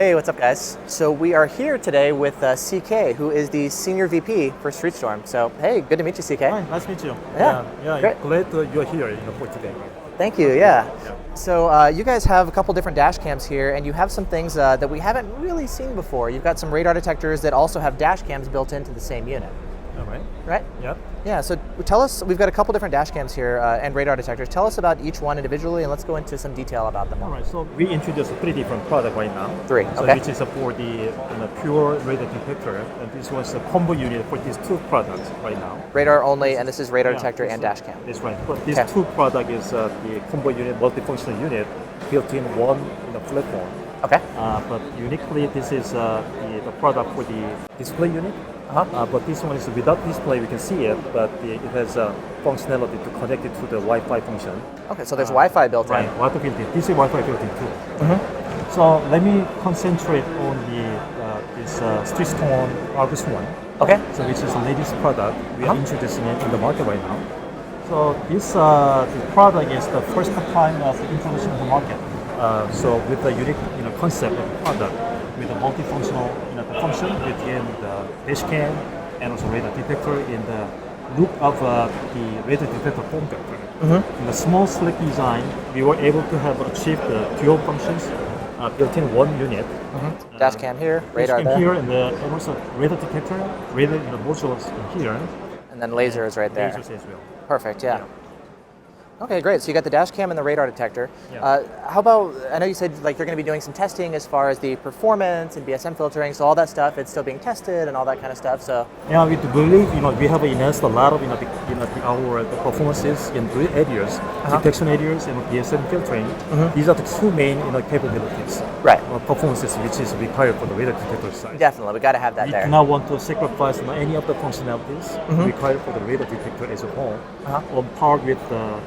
Hey, what's up guys? So we are here today with CK, who is the Senior VP for StreetStorm. So hey, good to meet you, CK. Hi, nice to meet you. Yeah, great. Glad you're here for today. Thank you, yeah. So you guys have a couple different dash cams here, and you have some things that we haven't really seen before. You've got some radar detectors that also have dash cams built into the same unit. All right. Right? Yep. Yeah, so tell us, we've got a couple different dash cams here and radar detectors. Tell us about each one individually, and let's go into some detail about them. All right, so we introduced three different products right now. Three, so okay. Which is for the pure radar detector, and this was a combo unit for these two products right now. Radar only, and this is radar detector and dash cam. That's right, but these two products is the combo unit, multifunctional unit, built in one platform. Okay. But uniquely, this is the product for the display unit. But this one is without display, we can see it, but it has functionality to connect it to the Wi-Fi function. Okay, so there's Wi-Fi built in. Right, Wi-Fi built in. This is Wi-Fi built in too. So let me concentrate on this StreetStorm Argus One. Okay. So which is the latest product we are introducing it in the market right now. So this product is the first time of the introduction of the market. So with the unique concept of the product, with a multifunctional function within the Dashcam and also radar detector in the loop of the radar detector form factor. In the small sleek design, we were able to have achieved the dual functions built in one unit. Dashcam here, radar there. Here, and also radar detector, radar modules in here. And then lasers right there. Lasers as well. Perfect, yeah. Okay, great. So you got the dash cam and the radar detector. Yeah. How about, I know you said like you're going to be doing some testing as far as the performance and BSM filtering, so all that stuff, it's still being tested and all that kind of stuff. So yeah, we believe we have enhanced a lot of our performances in three areas: detection areas and BSM filtering. These are the two main capabilities. Right. Performances which is required for the radar detector side. Definitely, we got to have that there. We do not want to sacrifice any of the functionalities required for the radar detector as a whole, on par with the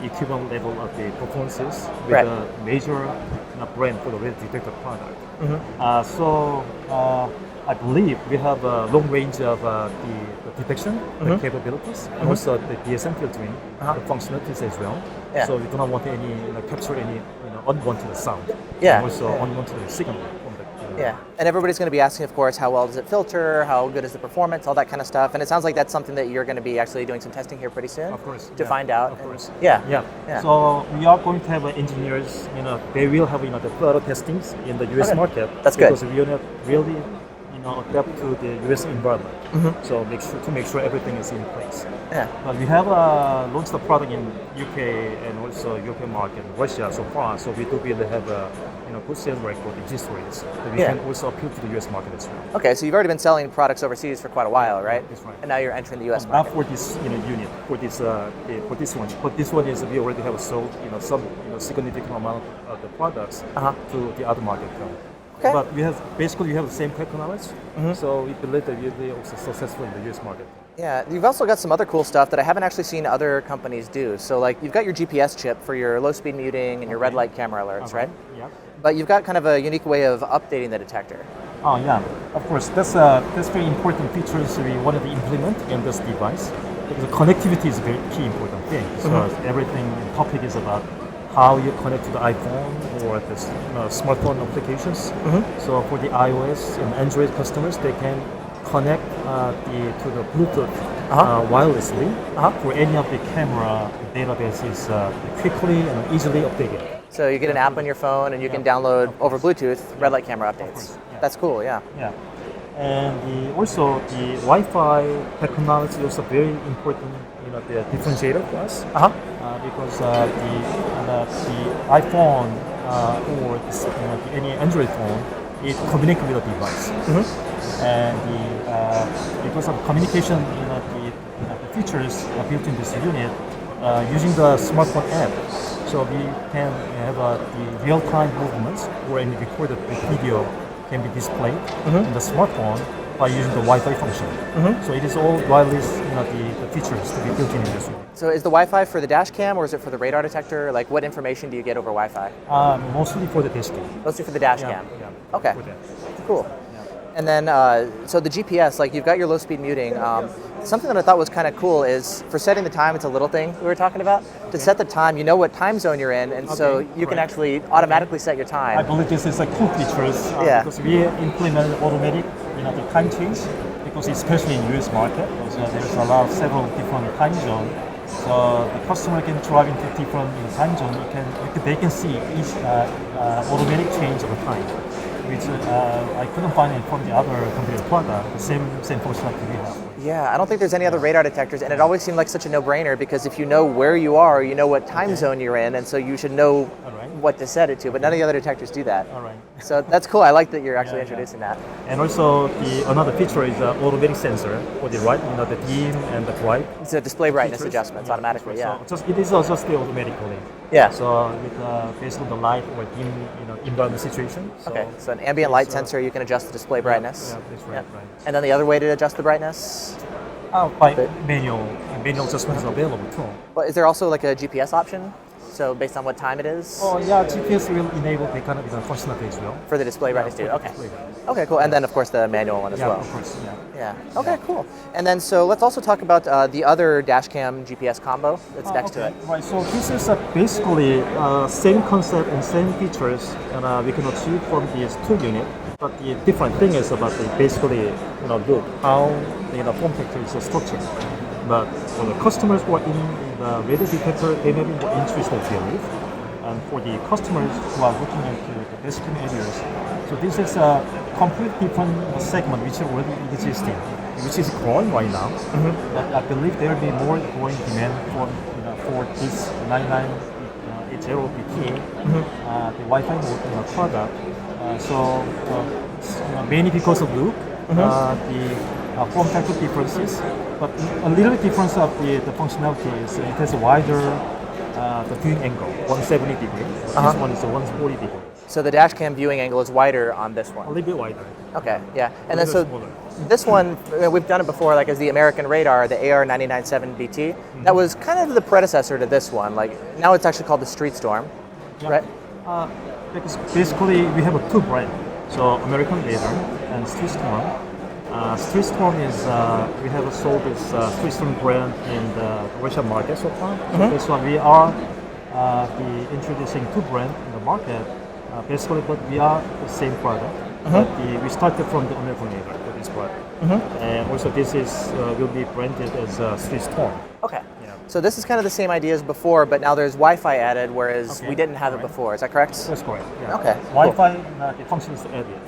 equivalent level of the performances with a major brand for the radar detector product. So I believe we have a long range of the detection capabilities and also the BSM filtering the functionalities as well. Yeah. So we do not want any capture any unwanted sound. Yeah. And also unwanted signal. Yeah, and everybody's going to be asking, of course, how well does it filter, how good is the performance, all that kind of stuff. And it sounds like that's something that you're going to be actually doing some testing here pretty soon. Of course. To find out. Of course. Yeah. So we are going to have engineers, they will have the thorough testings in the US market. That's good. Because we are not really adapt to the US environment. So make sure everything is in place. Yeah. But we have launched the product in UK and also European market, Russia so far. So we do really have a good sales record in these rates. So we can also appeal to the US market as well. Okay, so you've already been selling products overseas for quite a while, right? That's right. And now you're entering the US market. Not for this unit, for this one. But this one is we already have sold some significant amount of the products to the other market. Okay. But we have the same technology, so we believe that we'll be also successful in the US market. Yeah, you've also got some other cool stuff that I haven't actually seen other companies do. So like you've got your GPS chip for your low speed muting and your red light camera alerts, right? Yeah. But you've got kind of a unique way of updating the detector. Oh yeah, of course. That's very important features we wanted to implement in this device. Because connectivity is a very key important thing. So everything topic is about how you connect to the iPhone or the smartphone applications. So for the iOS and Android customers, they can connect to the Bluetooth wirelessly for any of the camera databases quickly and easily updated. So you get an app on your phone and you can download over Bluetooth red light camera updates. That's cool, yeah. Yeah. And also the Wi-Fi technology is also very important, the differentiator for us. Because the iPhone or any Android phone, it communicates with the device. And because of communication, the features built in this unit, using the smartphone app, so we can have the real-time movements or any recorded video can be displayed in the smartphone by using the Wi-Fi function. So it is all wireless, the features to be built in this unit. So is the Wi-Fi for the dash cam or is it for the radar detector? Like what information do you get over Wi-Fi? Mostly for the Dashcam. Mostly for the dash cam. Yeah. Okay. Cool. And then, so the GPS, like you've got your low speed muting. Something that I thought was kind of cool is for setting the time, it's a little thing we were talking about. To set the time, you know what time zone you're in, and so you can actually automatically set your time. I believe this is a cool feature because we implemented automatic, the time change, because especially in US market, there's a lot of several different time zones. So the customer can drive into different time zone. They can see each automatic change of the time, which I couldn't find it from the other company product. The same functionality we have. Yeah, I don't think there's any other radar detectors, and it always seemed like such a no-brainer because if you know where you are, you know what time zone you're in, and so you should know what to set it to. But none of the other detectors do that. All right. So that's cool. I like that you're actually introducing that. And also another feature is automatic sensor for the right, the dim and the bright. It's a display brightness adjustments automatically. Yeah. So it is also still automatically. Yeah. So with based on the light or dim, environment situation. So an ambient light sensor, you can adjust the display brightness. Yeah, that's right. And then the other way to adjust the brightness? By manual adjustment is available too. Well, is there also like a GPS option? So based on what time it is? Oh yeah, GPS will enable the kind of functionality as well. For the display brightness too. Okay. Okay, cool. And then of course the manual one as well. Of course. Yeah. Okay, cool. And then so let's also talk about the other Dashcam GPS combo that's next to it. Right. So this is basically same concept and same features, and we can achieve from these two units. But the different thing is about basically look how the form factor is structured. But for the customers who are in the radar detector, they may be more interested in. And for the customers who are looking into the Dashcam areas, so this is a completely different segment which is already existing, which is growing right now. But I believe there will be more growing demand for this 9980 BT, the Wi-Fi mode product. Mainly because of look, the form factor differences, but a little bit difference of the functionality is it has a wider the viewing angle, 170 degree. This one is a 140 degree. So the Dashcam viewing angle is wider on this one. A little bit wider. Okay, yeah. And then so this one, we've done it before, like as the American radar, the AR-9900 BT. That was kind of the predecessor to this one. Like now it's actually called the Street Storm, right? Because basically we have two brands. So American radar and Street Storm. Street Storm is we have sold this Street Storm brand in the Russian market so far. So this one we are introducing two brands in the market. Basically, but we are the same product. But we started from the American radar for this product, and also this is will be branded as Street Storm. Okay. So this is kind of the same idea as before, but now there's Wi-Fi added, whereas we didn't have it before. Is that correct? That's correct. Yeah. Okay. Wi-Fi the function is added.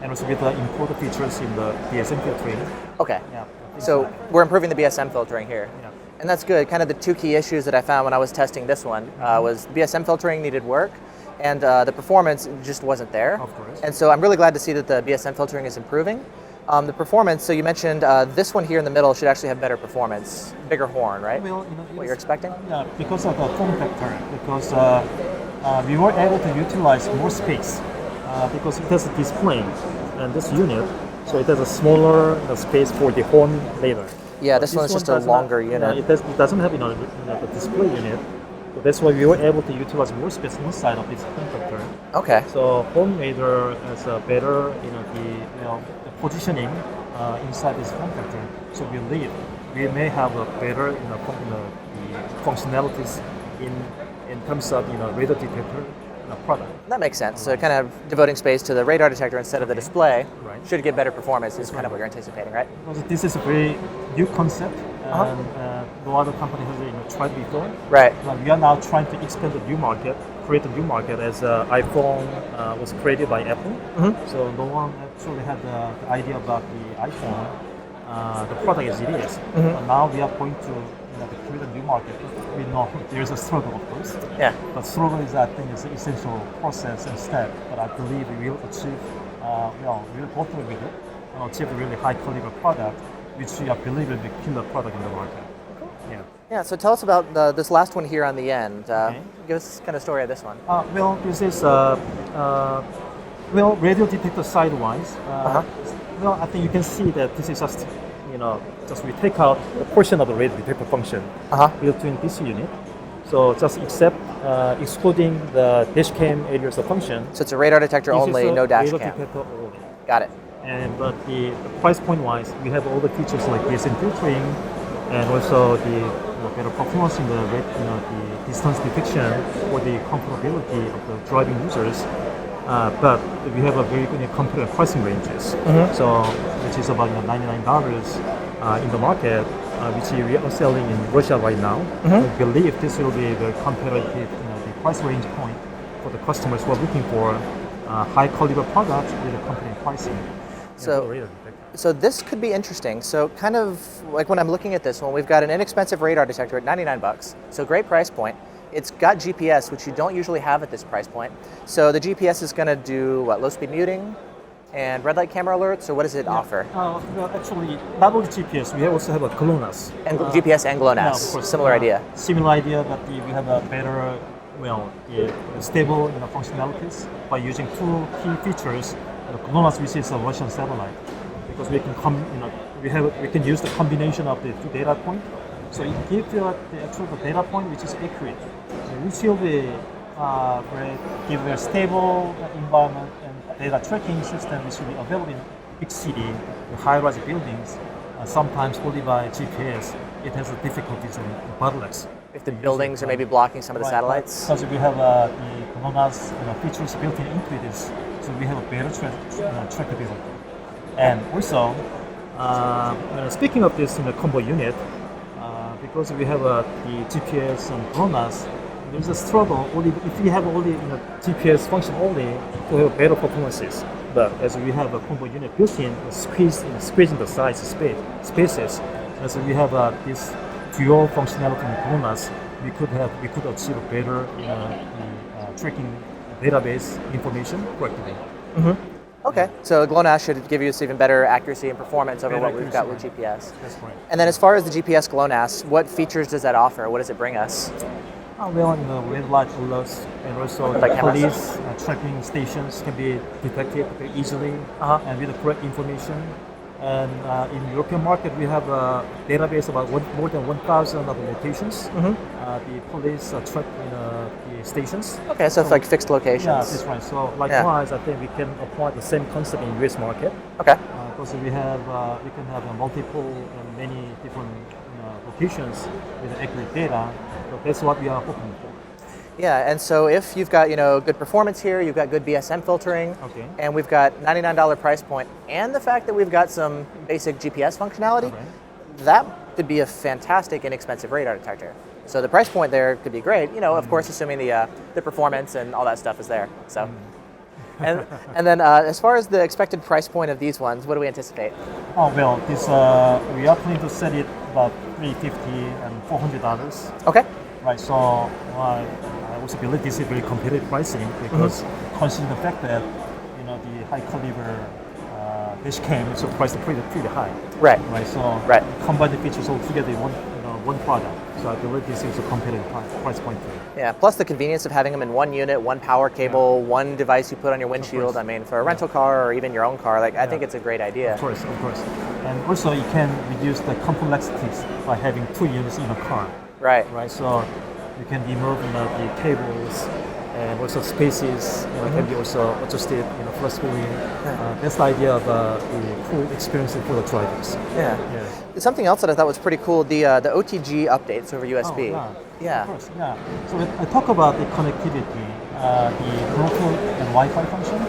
And also with the important features in the BSM filtering. Okay. Yeah. So we're improving the BSM filtering here. Yeah. And that's good. Kind of the two key issues that I found when I was testing this one was BSM filtering needed work, and the performance just wasn't there. Of course. And so I'm really glad to see that the BSM filtering is improving. The performance, so you mentioned this one here in the middle should actually have better performance, bigger horn, right? Well, what you're expecting? Yeah, because of the form factor, because we were able to utilize more space because it has a display and this unit, so it has a smaller space for the horn later. Yeah, this one's just a longer unit. It doesn't have the display unit. So that's why we were able to utilize more space inside of this form factor. Okay. So horn radar has a better, the positioning inside this form factor. So we believe we may have a better, the functionalities in terms of radar detector product. That makes sense. So kind of devoting space to the radar detector instead of the display should get better performance. Is kind of what you're anticipating, right? This is a very new concept, and no other company has tried before. Right. But we are now trying to expand the new market, create a new market as iPhone was created by Apple. So no one actually had the idea about the iPhone, the product as it is. But now we are going to create a new market. We know there is a struggle, of course. Yeah. But struggle is, I think, is an essential process and step. But I believe we will achieve, we will go through with it and achieve a really high quality product, which we believe will be a killer product in the market. Cool. Yeah. So tell us about this last one here on the end. Give us kind of story of this one. Well, this is radio detector sidewise. Well, I think you can see that this is just we take out a portion of the radio detector function built in this unit. So just excluding the Dashcam areas of function. So it's a radar detector only, no Dashcam. Radar detector only. Got it. but the price point wise, we have all the features like BSN filtering, and also the better performance in the the distance detection for the comfortability of the driving users. But we have a very good competitive pricing ranges. So which is about $99 in the market, which we are selling in Russia right now. I believe this will be the competitive the price range point for the customers who are looking for high caliber products with a competitive pricing. So this could be interesting. So kind of like when I'm looking at this one, we've got an inexpensive radar detector at 99 bucks. So great price point. It's got GPS, which you don't usually have at this price point. So the GPS is going to do what, low speed muting and red light camera alerts, or what does it offer? Well, actually, not only GPS, we also have a GLONASS. And GPS and GLONASS, of course, similar idea. Similar idea, but we have a better, stable functionalities by using two key features. The GLONASS, which is a Russian satellite, because we can we can use the combination of the two data point. So it gives you the actual data point which is accurate, which will be give a stable environment and data tracking system which will be available in big city, high-rise buildings. Sometimes only by GPS, it has difficulties and bottlenecks. If the buildings are maybe blocking some of the satellites? Because we have the GLONASS features built into this, so we have a better trackability. And also, speaking of this combo unit, because we have the GPS and GLONASS, there's a struggle only if we have only GPS function only to have better performances. But as we have a combo unit built in, squeezing the spaces, as we have this dual functionality in GLONASS, we could achieve better tracking database information correctly. Okay, so GLONASS should give you even better accuracy and performance over what we've got with GPS. That's right. And then as far as the GPS GLONASS, what features does that offer? What does it bring us? Red light alerts and also the police tracking stations can be detected very easily and with the correct information. And in European market, we have a database about more than 1,000 of locations. The police track the stations. Okay, so it's like fixed locations. Yeah, that's right. So likewise, I think we can apply the same concept in US market. Okay. Because we can have multiple and many different locations with accurate data. So that's what we are hoping for. Yeah, and so if you've got good performance here, you've got good BSM filtering, and we've got $99 price point, and the fact that we've got some basic GPS functionality, that could be a fantastic inexpensive radar detector. So the price point there could be great. Of course, assuming the performance and all that stuff is there. So, and then as far as the expected price point of these ones, what do we anticipate? This we are planning to set it about $350 and $400. Okay. Right. So I also believe this is very competitive pricing because considering the fact that the high caliber Dashcam is priced pretty high. Right. Right. So combine the features all together in one product. So I believe this is a competitive price point. Yeah. Plus the convenience of having them in one unit, one power cable, one device you put on your windshield. I mean, for a rental car or even your own car, I think it's a great idea. Of course. And also you can reduce the complexities by having two units in a car. Right. So you can remove the cables and also spaces can be also adjusted flexibly. That's the idea of the full experience for the drivers. Yeah. Something else that I thought was pretty cool, the Otg Updates over USB. Of course. So when I talk about the connectivity, the Bluetooth and Wi-Fi function.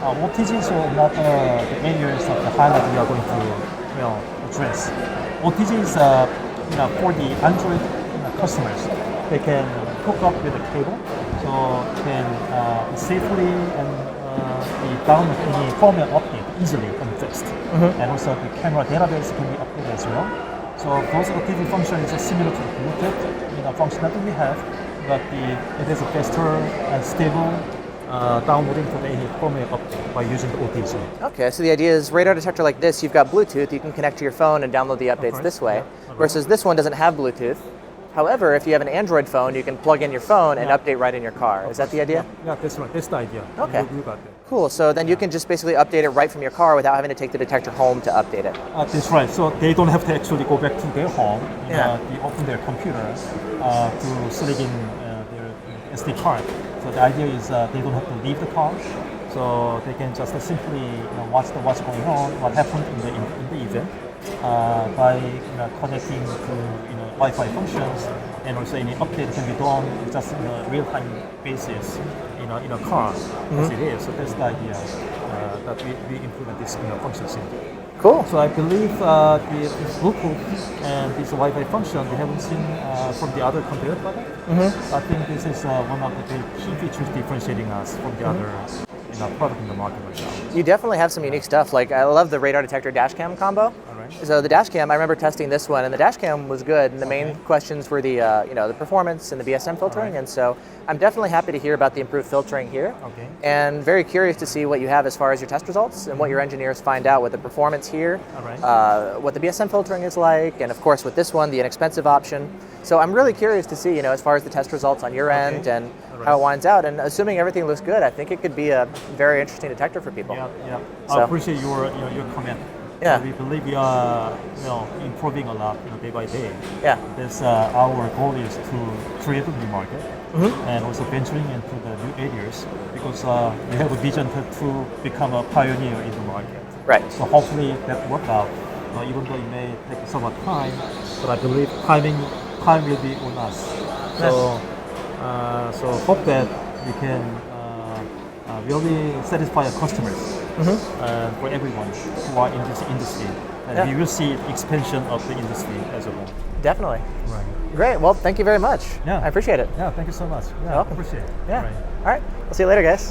Otg is not the areas of the highlight we are going to address. Otg is for the Android customers, they can hook up with a cable, so can safely and download any firmware update easily and fast. And also the camera database can be updated as well. So those Otg functions are similar to the Bluetooth functionality we have, but it is a faster and stable downloading for any firmware update by using the Otg. Okay, so the idea is radar detector like this, you've got Bluetooth, you can connect to your phone and download the updates this way, versus this one doesn't have Bluetooth. However, if you have an Android phone, you can plug in your phone and update right in your car. Is that the idea? Yeah, that's right. That's the idea. Okay. You got that. Cool. So then you can just basically update it right from your car without having to take the detector home to update it. That's right. So they don't have to actually go back to their home, they open their computers to select in their SD card. So the idea is they don't have to leave the car. so they can just simply watch what's going on, what happened in the event by connecting to Wi-Fi functions, and also any update can be done just in a real-time basis in a car as it is. So that's the idea that we implement this functions into. Cool. So I believe the Bluetooth and this Wi-Fi function we haven't seen from the other competitor product. I think this is one of the key features differentiating us from the other product in the market right now. You definitely have some unique stuff. Like I love the radar detector Dashcam combo. All right. So the Dashcam, I remember testing this one, and the Dashcam was good. And the main questions were the the performance and the BSM filtering. Right. And so I'm definitely happy to hear about the improved filtering here. Okay. And very curious to see what you have as far as your test results and what your engineers find out with the performance here, All right. what the BSM filtering is like, and of course with this one, the inexpensive option. So I'm really curious to see, as far as the test results on your end and how it winds out. And assuming everything looks good, I think it could be a very interesting detector for people. Yeah. So- I appreciate your comment. Yeah. We believe we are improving a lot day by day. Yeah. That's our goal is to create a new market and also venturing into the new areas because we have a vision to become a pioneer in the market. Right. So hopefully that work out. Even though it may take somewhat time, but I believe time will be on us. So hope that we can really satisfy our customers for everyone who are in this industry. And we will see expansion of the industry as a whole. Definitely. Right. Great. Well, thank you very much. Yeah. I appreciate it. Yeah, thank you so much. Yeah, welcome. appreciate it. Yeah. Right. All right. We'll see you later, guys.